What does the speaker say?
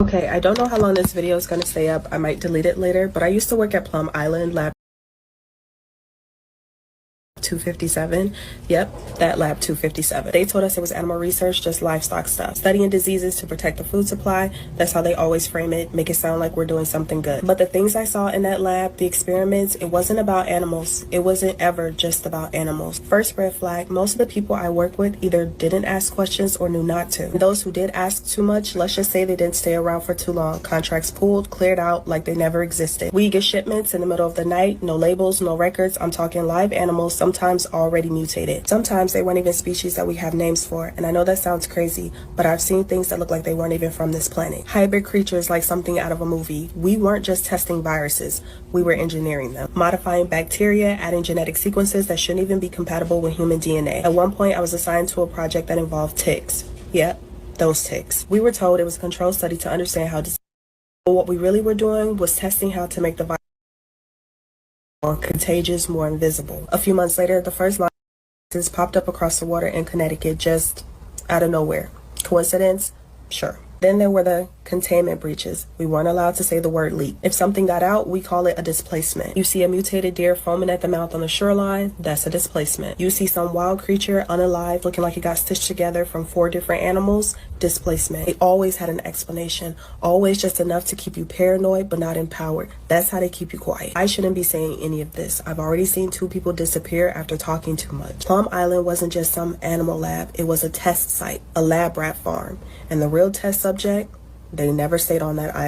Okay, I don't know how long this video is going to stay up. I might delete it later, but I used to work at Plum Island Lab 257. Yep, that lab 257. They told us it was animal research, just livestock stuff. Studying diseases to protect the food supply. That's how they always frame it, make it sound like we're doing something good. But the things I saw in that lab, the experiments, it wasn't about animals. It wasn't ever just about animals. First red flag, most of the people I work with either didn't ask questions or knew not to. And those who did ask too much, let's just say they didn't stay around for too long. Contracts pulled, cleared out like they never existed. We get shipments in the middle of the night, no labels, no records. I'm talking live animals, sometimes already mutated. Sometimes they weren't even species that we have names for, and I know that sounds crazy, but I've seen things that look like they weren't even from this planet. Hybrid creatures like something out of a movie. We weren't just testing viruses, we were engineering them. Modifying bacteria, adding genetic sequences that shouldn't even be compatible with human DNA. At one point, I was assigned to a project that involved ticks. Yep, those ticks. We were told it was a control study to understand how disease, but what we really were doing was testing how to make the virus more contagious, more invisible. A few months later, the first viruses popped up across the water in Connecticut just out of nowhere. Coincidence? Sure. Then there were the containment breaches. We weren't allowed to say the word leak. If something got out, we call it a displacement. You see a mutated deer foaming at the mouth on the shoreline, that's a displacement. You see some wild creature unalive looking like it got stitched together from 4 different animals, displacement. They always had an explanation, always just enough to keep you paranoid but not empowered. That's how they keep you quiet. I shouldn't be saying any of this. I've already seen 2 people disappear after talking too much. Plum Island wasn't just some animal lab, it was a test site, a lab rat farm. And the real test subject, they never stayed on that island.